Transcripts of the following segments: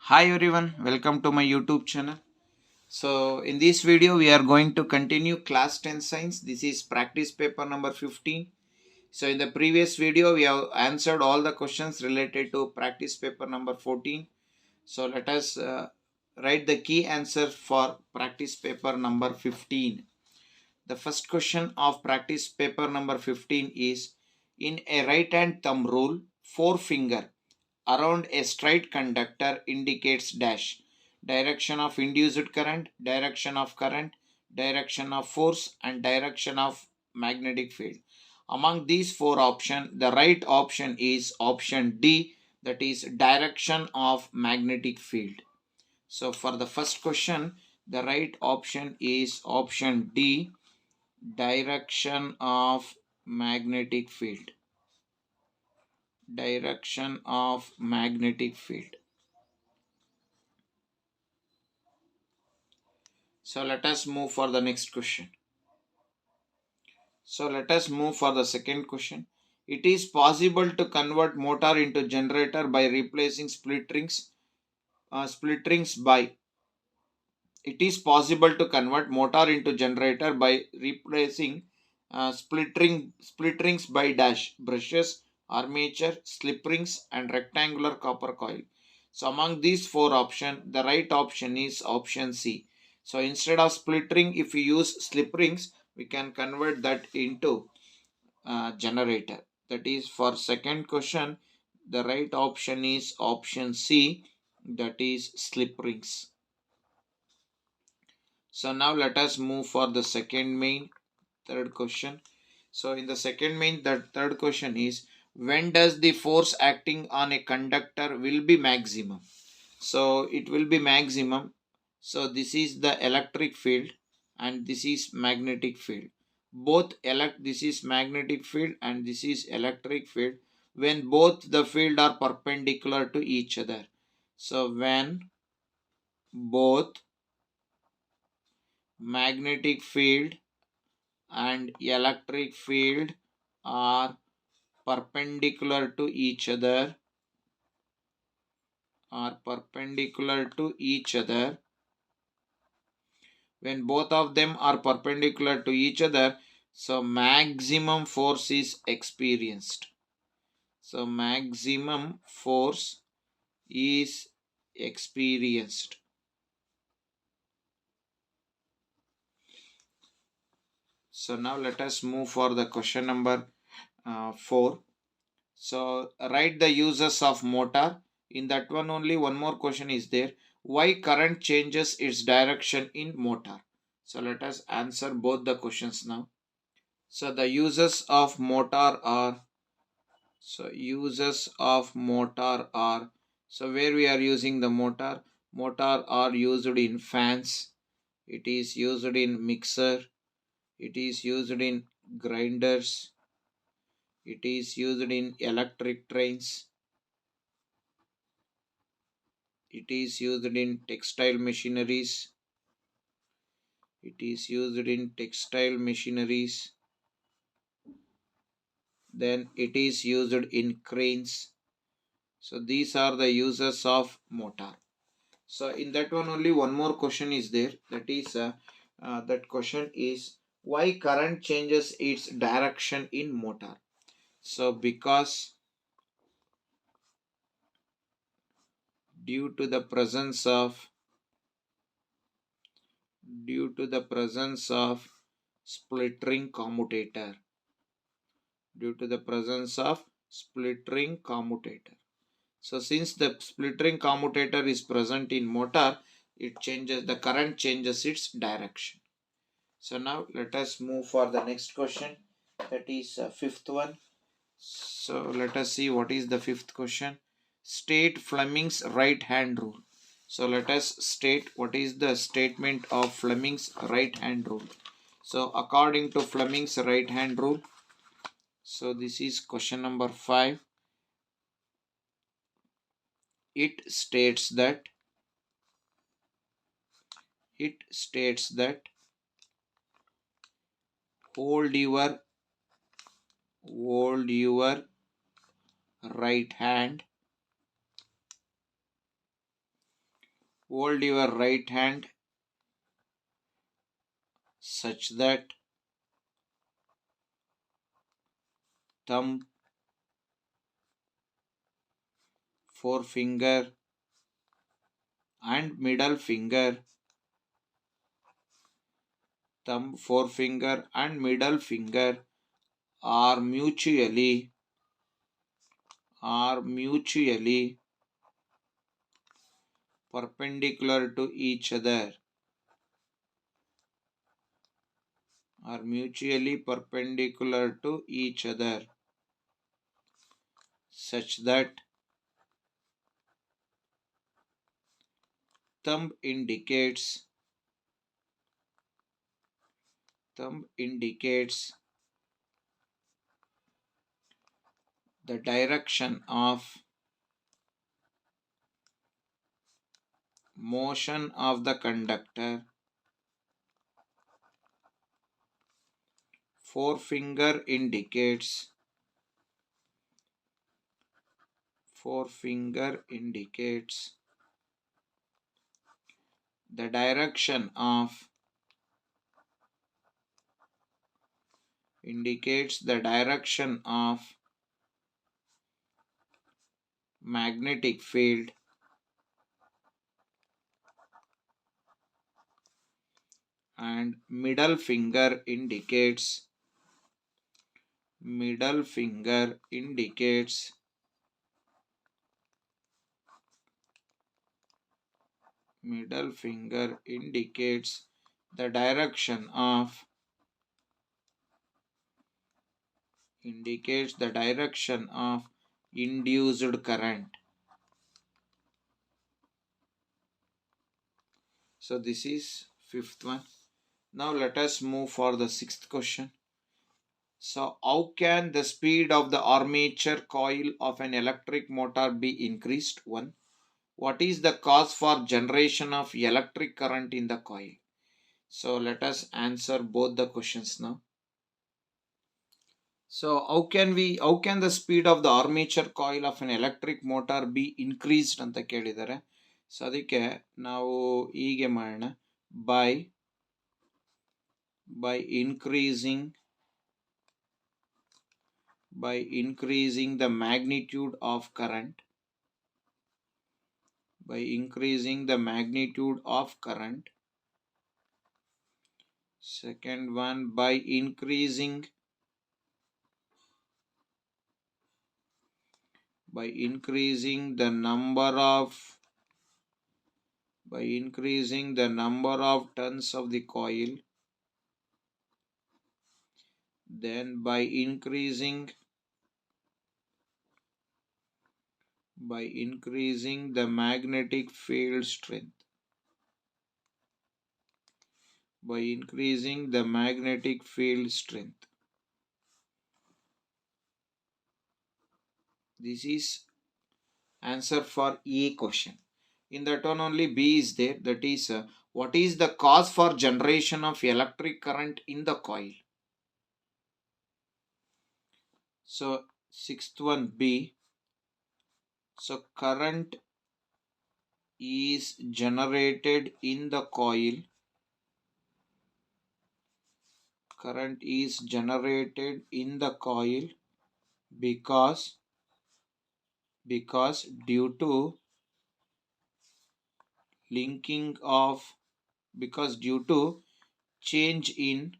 Hi everyone, welcome to my YouTube channel. So in this video we are going to continue class 10 science. This is practice paper number 15. So in the previous video we have answered all the questions related to practice paper number 14. So let us write the key answer for practice paper number 15. The first question of practice paper number 15 is: in a right hand thumb rule, forefinger around a straight conductor indicates dash: direction of induced current, direction of force, and direction of magnetic field. Among these four options, the right option is option D, that is direction of magnetic field. So for the first question, the right option is option D, direction of magnetic field. Direction of magnetic field. So let us move for the next question. So let us move for the second question. It is possible to convert motor into generator by replacing split rings. It is possible to convert motor into generator by replacing split rings by dash: brushes, armature, slip rings, and rectangular copper coil. So among these four options, the right option is option C. So instead of split ring, if we use slip rings, we can convert that into generator. That is for second question, the right option is option C, that is slip rings. So now let us move for the second main, third question. So in the second main, the third question is: when does the force acting on a conductor will be maximum? So it will be maximum. So this is the electric field and this is magnetic field. This is magnetic field and this is electric field when both the field are perpendicular to each other. So when both magnetic field and electric field are perpendicular to each other, when both of them are perpendicular to each other, so maximum force is experienced. So maximum force is experienced. So now let us move for the question number 4. So write the uses of motor. In that one only one more question is there. Why current changes its direction in motor? So let us answer both the questions now. So the uses of motor are, so where we are using the motor are used in fans, it is used in mixer, it is used in grinders, it is used in electric trains, it is used in textile machineries, then it is used in cranes. So these are the uses of motor. So in that one only one more question is there, that is that question is: why current changes its direction in motor? So because due to the presence of split ring commutator, so since the split ring commutator is present in motor, the current changes its direction. So now let us move for the next question, that is fifth one. So let us see what is the fifth question. State Fleming's right hand rule. So let us state what is the statement of Fleming's right hand rule. So according to Fleming's right hand rule, so this is question number 5. It states that hold your right hand hold your right hand such that thumb, forefinger and middle finger, thumb, forefinger and middle finger are mutually perpendicular to each other, such that thumb indicates the direction of motion of the conductor, forefinger indicates the direction of magnetic field, and middle finger indicates the direction of induced current. So this is fifth one. Now let us move for the sixth question. So how can the speed of the armature coil of an electric motor be increased? 1. What is the cause for generation of electric current in the coil? So let us answer both the questions now. So how can the speed of the armature coil of an electric motor be increased ಅಂತ ಕೇಳಿದ್ದಾರೆ. So ಅದಕ್ಕೆ ನಾವು ಹೀಗೆ ಮಾಡೋಣ, by increasing the magnitude of current, second one, by increasing the number of turns of the coil, then by increasing the magnetic field strength, This is answer for A question. In that one only B is there, that is what is the cause for generation of electric current in the coil? So sixth one B. So current is generated in the coil, because due to change in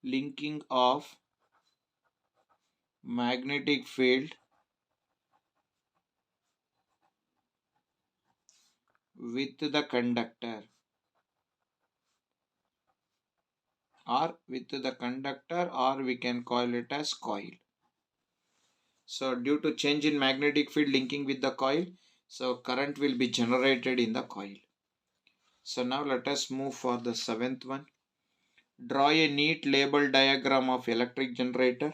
linking of magnetic field with the conductor, or we can call it as coil. So due to change in magnetic field linking with the coil, so current will be generated in the coil. So now let us move for the seventh one. Draw a neat label diagram of electric generator.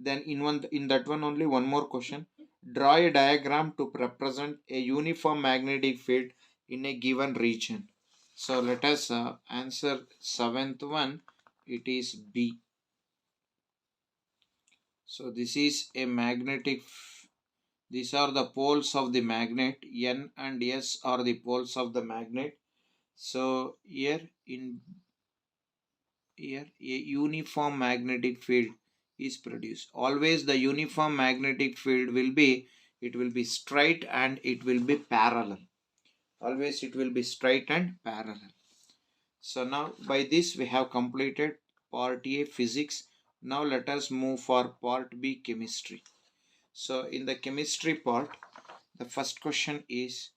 Then in that one only one more question. Draw a diagram to represent a uniform magnetic field in a given region. So let us answer seventh one. It is B. So this is a magnetic These are the poles of the magnet. N and S are the poles of the magnet. So here a uniform magnetic field is produced. Always the uniform magnetic field will be, it will be straight and it will be parallel. Always it will be straight and parallel. So now by this we have completed part A physics. Now let us move for part B chemistry. So in the chemistry part, the first question is,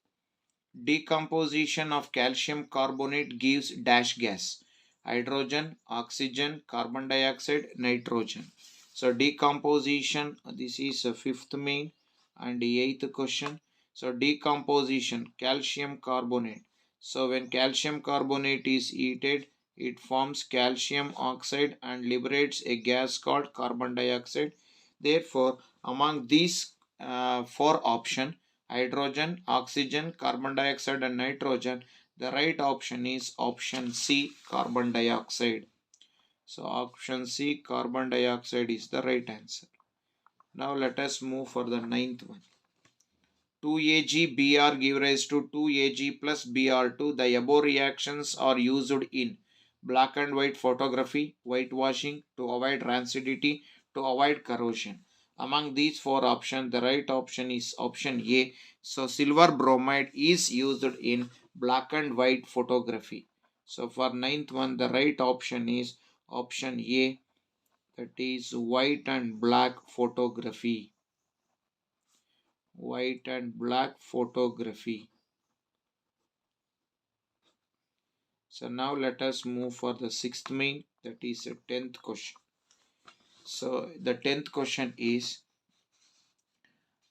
decomposition of calcium carbonate gives dash gas: hydrogen, oxygen, carbon dioxide, nitrogen. So decomposition, this is a fifth main and the eighth question. So decomposition, calcium carbonate. So when calcium carbonate is heated, it forms calcium oxide and liberates a gas called carbon dioxide. Therefore, among these four options, hydrogen, oxygen, carbon dioxide and nitrogen, the right option is option C, carbon dioxide. So option C, carbon dioxide is the right answer. Now let us move for the ninth one. 2Ag Br give rise to 2Ag plus Br2. The above reactions are used in black and white photography, whitewashing, to avoid rancidity, to avoid corrosion. Among these four options, the right option is option A. So silver bromide is used in black and white photography. So for ninth one, the right option is option A, that is white and black photography. White and black photography. So now let us move for the sixth main, that is a 10th question. So the 10th question is,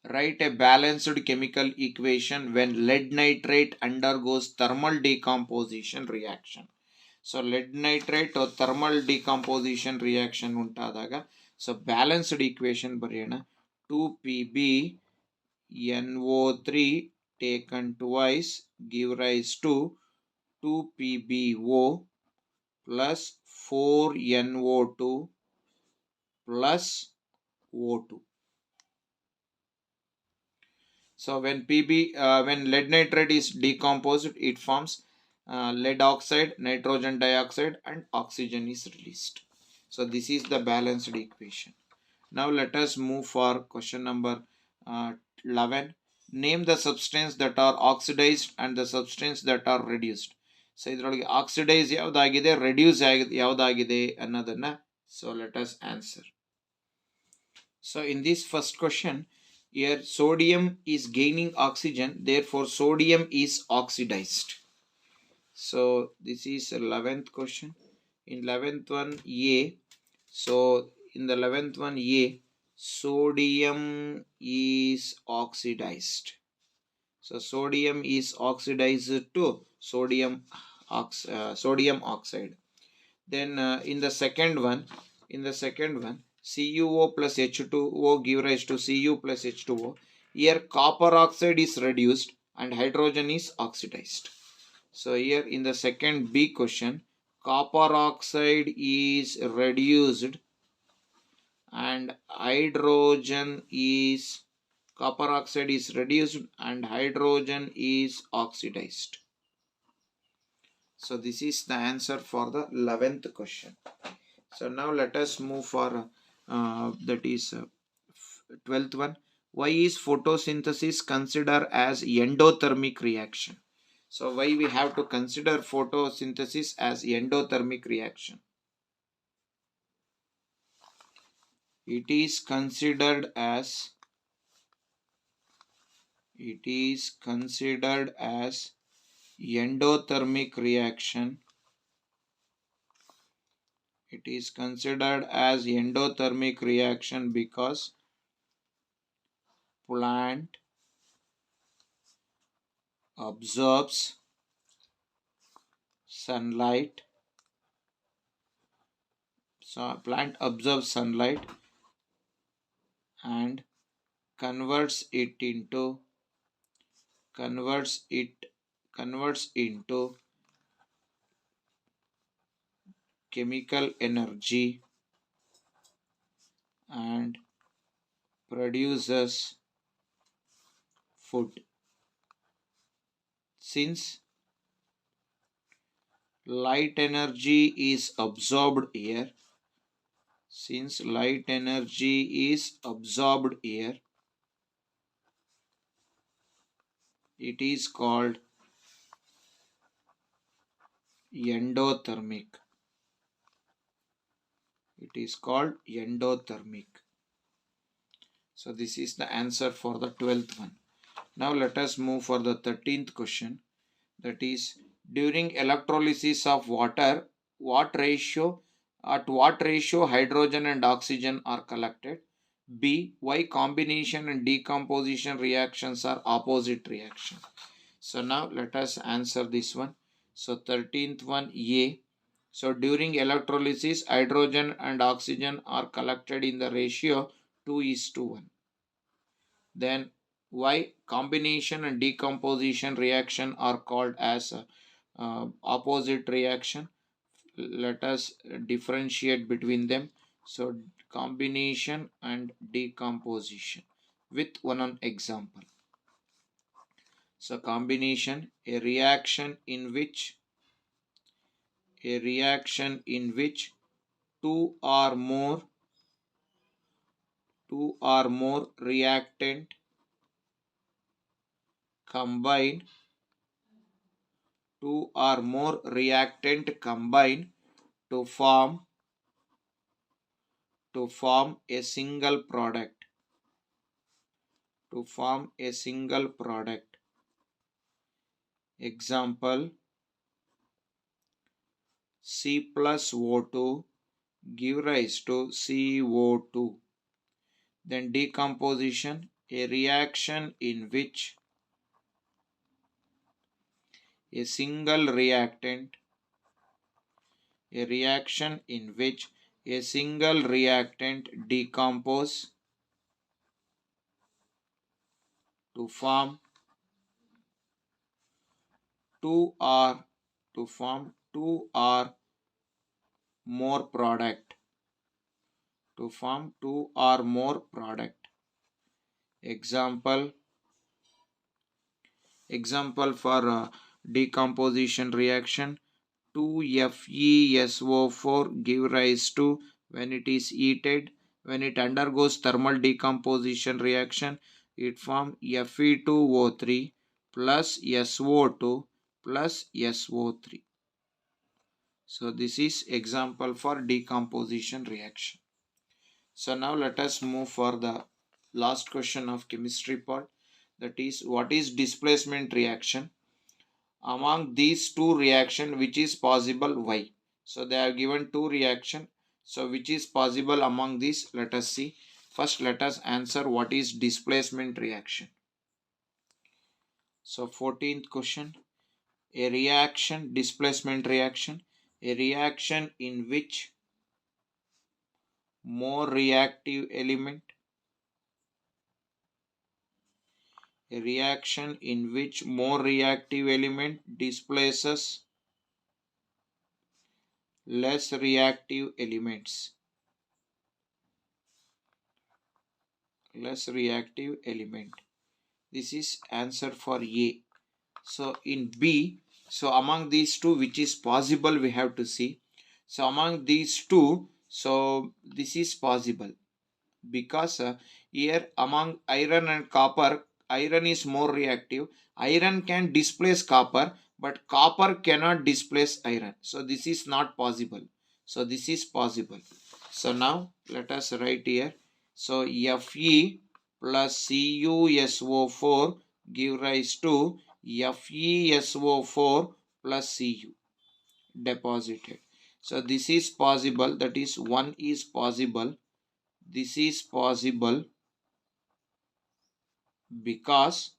write a balanced chemical equation when lead nitrate undergoes thermal decomposition reaction. So lead nitrate or thermal decomposition reaction untadaga, so balanced equation bariyana. 2Pb NO3 taken twice give rise to 2PbO plus 4NO2 plus O2. So when when lead nitrate is decomposed, it forms lead oxide, nitrogen dioxide, and oxygen is released. So this is the balanced equation. Now let us move for question number 11. Name the substance that are oxidized and the substance that are reduced. So ಇದರೊಳಗೆ oxidize ಯಾವುದಾಗಿದೆ, reduce ಯಾವುದಾಗಿದೆ ಅನ್ನೋದನ್ನ so let us answer. So in this first question, here sodium is gaining oxygen, therefore sodium is oxidized. So this is 11th question. In 11th one A, so in the 11th one A, sodium is oxidized. So sodium is oxidized to sodium oxide. Then in the second one, CuO plus H2O give rise to Cu plus H2O. Here copper oxide is reduced and hydrogen is oxidized. So here in the second B question, copper oxide is reduced and copper oxide is reduced and hydrogen is oxidized. So this is the answer for the 11th question. So now let us move for that is 12th one. Why is photosynthesis considered as endothermic reaction? So why we have to consider photosynthesis as endothermic reaction? It is considered as endothermic reaction. It is considered as endothermic reaction because plant absorbs sunlight. So plant absorbs sunlight and converts into chemical energy and produces food. Since light energy is absorbed here, since light energy is absorbed here, it is called endothermic. It is called endothermic. So this is the answer for the 12th one. Now let us move for the 13th question. That is, during electrolysis of water, at what ratio hydrogen and oxygen are collected? B. Why combination and decomposition reactions are opposite reactions? So now let us answer this one. So 13th one, A. So during electrolysis, hydrogen and oxygen are collected in the ratio 2:1. Then why combination and decomposition reaction are called as opposite reaction? Let us differentiate between them. So combination and decomposition with one example. So combination, a reaction in which two or more reactant combine to form a single product. Example, C plus O2 give rise to CO2. Then decomposition, a reaction in which a single reactant decompose to form two or more product. Example for decomposition reaction, 2FeSO4 give rise to, when it is heated, when it undergoes thermal decomposition reaction, it forms Fe2O3 plus SO2 plus SO3. So this is example for decomposition reaction. So now let us move for the last question of chemistry part. That is, what is displacement reaction? Among these two reaction, which is possible? Why? So they have given two reaction. So which is possible among these? Let us see. First let us answer what is displacement reaction. So 14th question. Displacement reaction, a reaction in which more reactive element displaces less reactive elements. This is answer for A. So in B, so among these two, which is possible, we have to see. So among these two, so this is possible, because here among iron and copper, iron is more reactive. Iron can displace copper, but copper cannot displace iron. So this is not possible. So this is possible. So now let us write here. So Fe plus CuSO4 give rise to FeSO4 plus Cu deposited. So this is possible, that is one is possible. This is possible because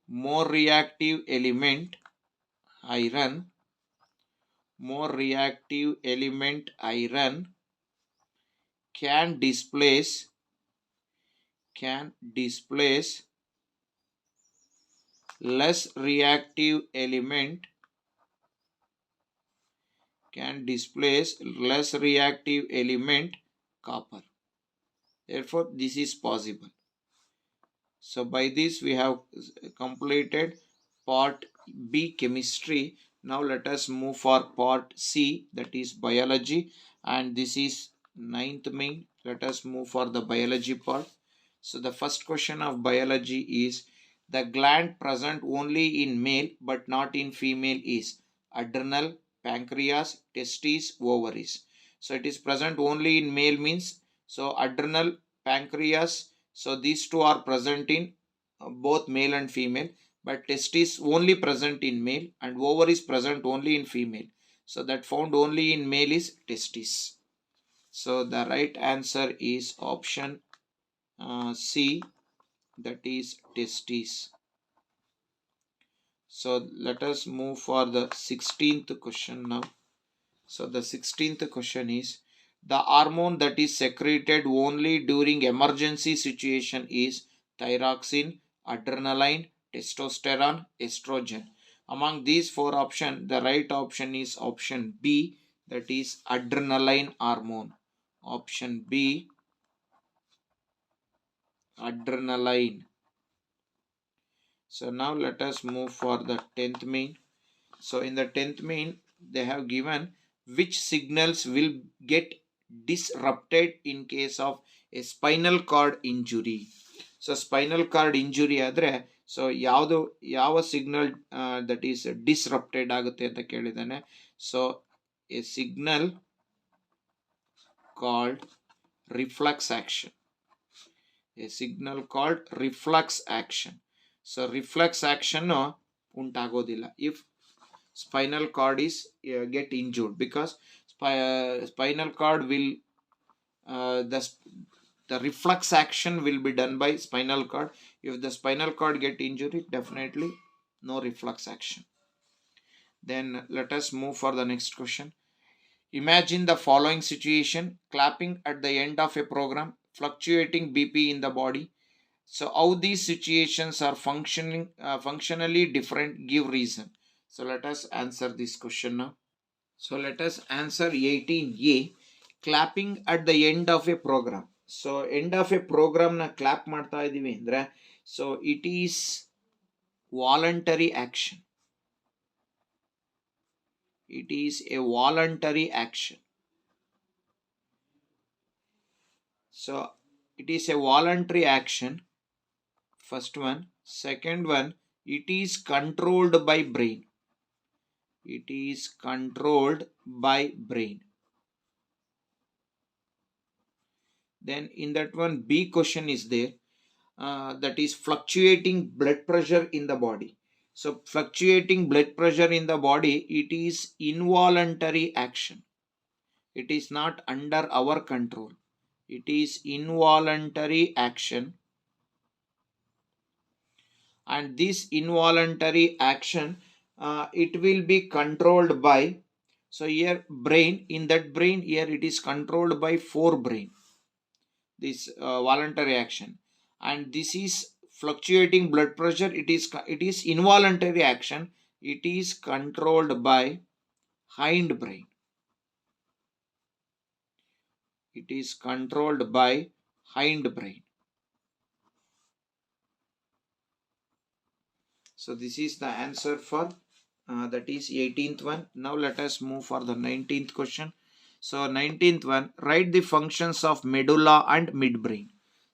more reactive element iron can displace less reactive element copper. Therefore this is possible. So by this we have completed part B, chemistry. Now let us move for part C, that is biology, and this is ninth main. Let us move for the biology part. So the first question of biology is, the gland present only in male but not in female is adrenal, pancreas, testes, ovaries. So it is present only in male means, so adrenal, pancreas, so these two are present in both male and female, but testis only present in male and ovaries present only in female. So that found only in male is testis. So the right answer is option C, that is testis. So let us move for the 16th question now. So the 16th question is, the hormone that is secreted only during emergency situation is thyroxine, adrenaline, testosterone, estrogen. Among these four options, the right option is option B, that is adrenaline hormone. Option B, adrenaline. So now let us move for the 10th main. So in the 10th main, they have given which signals will get disrupted in case of a spinal cord injury. So spinal cord injury ಆದರೆ so ಯಾವುದು ಯಾವ signal that is disrupted ಆಗುತ್ತೆ ಅಂತ ಕೇಳಿದ್ದಾನೆ. So a signal called reflex action. A signal called reflex action. So reflex action ಉಂಟಾಗೋದಿಲ್ಲ if spinal cord is get injured, because spinal cord will the reflex action will be done by spinal cord. If the spinal cord get injury, definitely no reflex action. Then let us move for the next question. Imagine the following situation: clapping at the end of a program, fluctuating BP in the body. So how these situations are functionally different, give reason. So let us answer this question now. So let us answer 18A, clapping at the end of a program. So end of a program na clap ಮಾಡ್ತಾ ಇದೀವಿ ಅಂದ್ರೆ, so it is voluntary action. It is a voluntary action. So it is a voluntary action. First one. Second one, it is controlled by brain. It is controlled by brain. Then in that one, B question is there, that is fluctuating blood pressure in the body. So fluctuating blood pressure in the body, it is involuntary action. It is not under our control. It is involuntary action. And this involuntary action, it will be controlled by, so here brain, in that brain here it is controlled by forebrain, this voluntary action. And this is fluctuating blood pressure, it is involuntary action, it is controlled by hindbrain. It is controlled by hindbrain. So this is the answer for that is 18th one. Now let us move for the 19th question. So 19th one, write the functions of medulla and midbrain.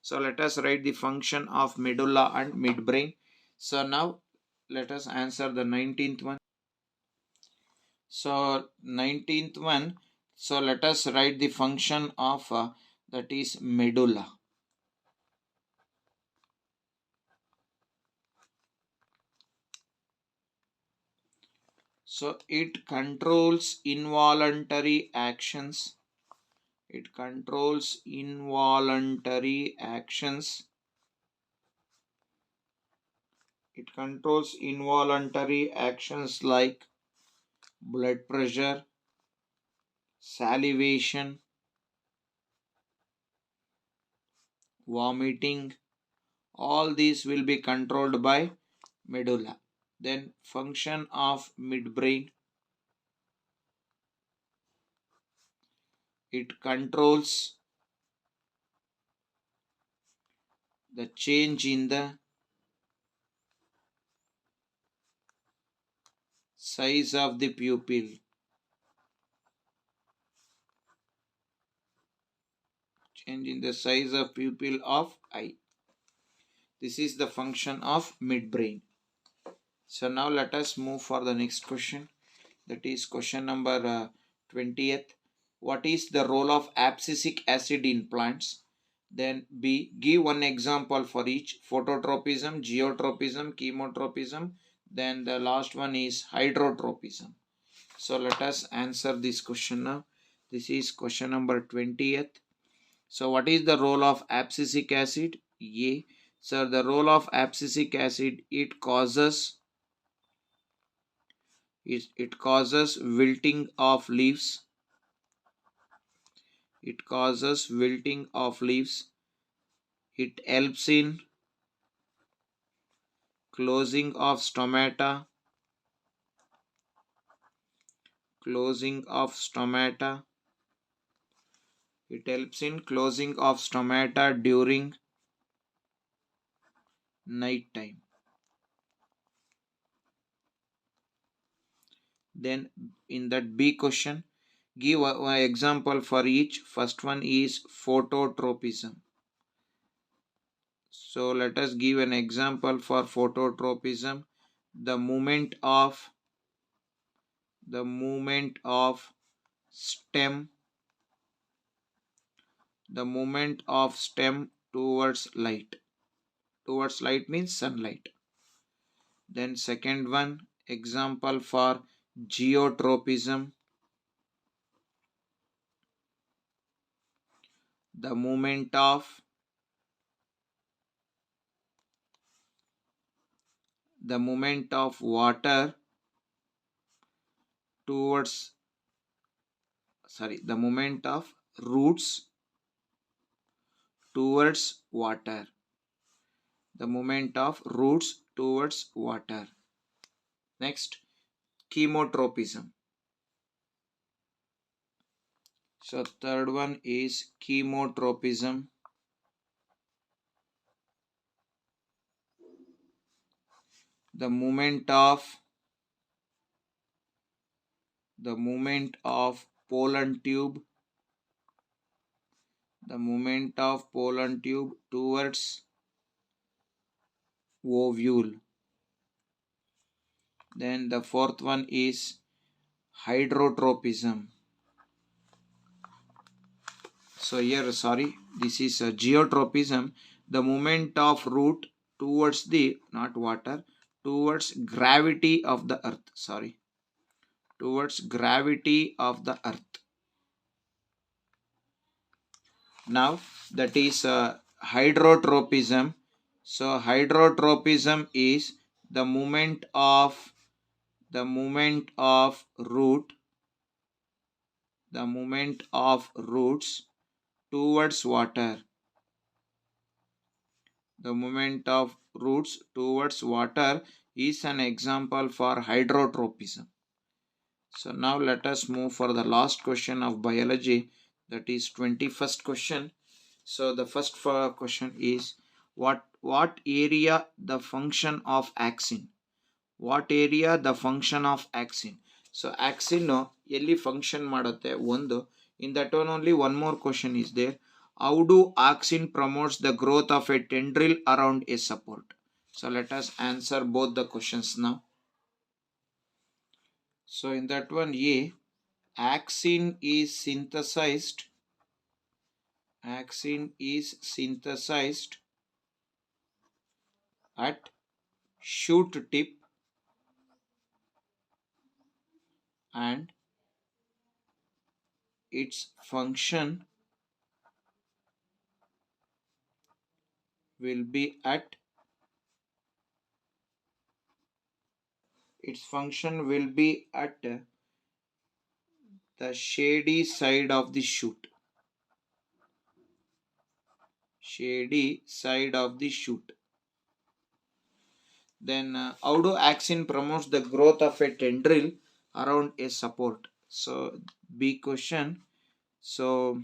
So let us write the function of medulla and midbrain. So now let us answer the 19th one. So 19th one, so let us write the function of that is medulla. So it controls involuntary actions. It controls involuntary actions. It controls involuntary actions like blood pressure, salivation, vomiting. All these will be controlled by medulla. Then function of midbrain. It controls the change in the Size of the pupil. Change in the size of pupil of eye. This is the function of midbrain. So now let us move for the next question. That is question number 20th. What is the role of abscisic acid in plants? Then B. Give one example for each. Phototropism, geotropism, chemotropism. Then the last one is hydrotropism. So let us answer this question now. This is question number 20th. So what is the role of abscisic acid? A. Sir, the role of abscisic acid, it causes wilting of leaves. It causes wilting of leaves. It helps in closing of stomata. Closing of stomata. It helps in closing of stomata during night time. Then in that B question, give an example for each. First one is phototropism. So let us give an example for phototropism. The movement of stem towards light. Towards light means sunlight. Then second one, example for geotropism. The movement of water towards the movement of roots towards water. The movement of roots towards water. Next, chemotropism. So third one is chemotropism. The movement of pollen tube. The movement of pollen tube towards ovule. Then the fourth one is hydrotropism. So here, this is geotropism. The movement of root towards not water, towards gravity of the earth. Towards gravity of the earth. Now that is hydrotropism. So hydrotropism is the movement of roots towards water. The movement of roots towards water is an example for hydrotropism. So now let us move for the last question of biology, that is 21st question. So the first question is what area the function of Auxin? What area the function of Auxin? So Auxin ಎಲ್ಲಿ function ಮಾಡುತ್ತೆ ಒಂದು. In that one only one more question is there. How do Auxin promotes the growth of a tendril around a support? So let us answer both the questions now. So in that one, A, Auxin is synthesized at shoot tip and its function will be at the shady side of the shoot. Then how do Auxin promotes the growth of a tendril around a support? So B question. So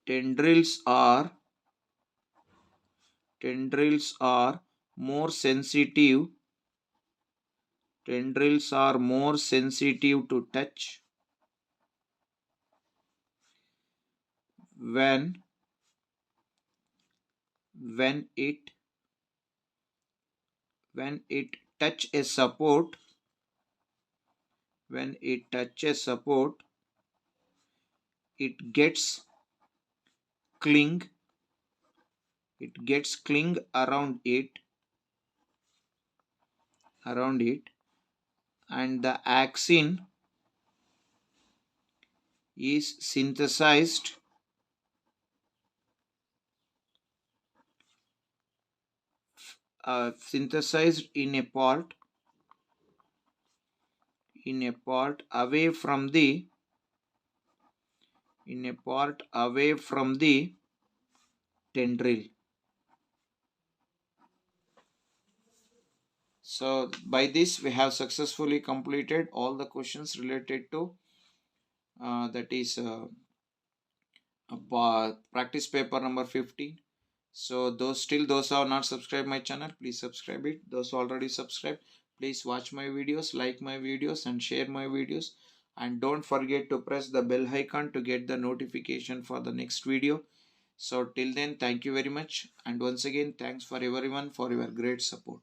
tendrils are more sensitive Tendrils are more sensitive to touch when it touch a support. When it touches support, it gets cling around it, and the Auxin is synthesized in a part away from the tendril. So by this we have successfully completed all the questions related to that is practice paper number 15. So those are not subscribed my channel, please subscribe it. Those already subscribed, please watch my videos, like my videos and share my videos, and don't forget to press the bell icon to get the notification for the next video. So till then, thank you very much, and once again thanks for everyone for your great support.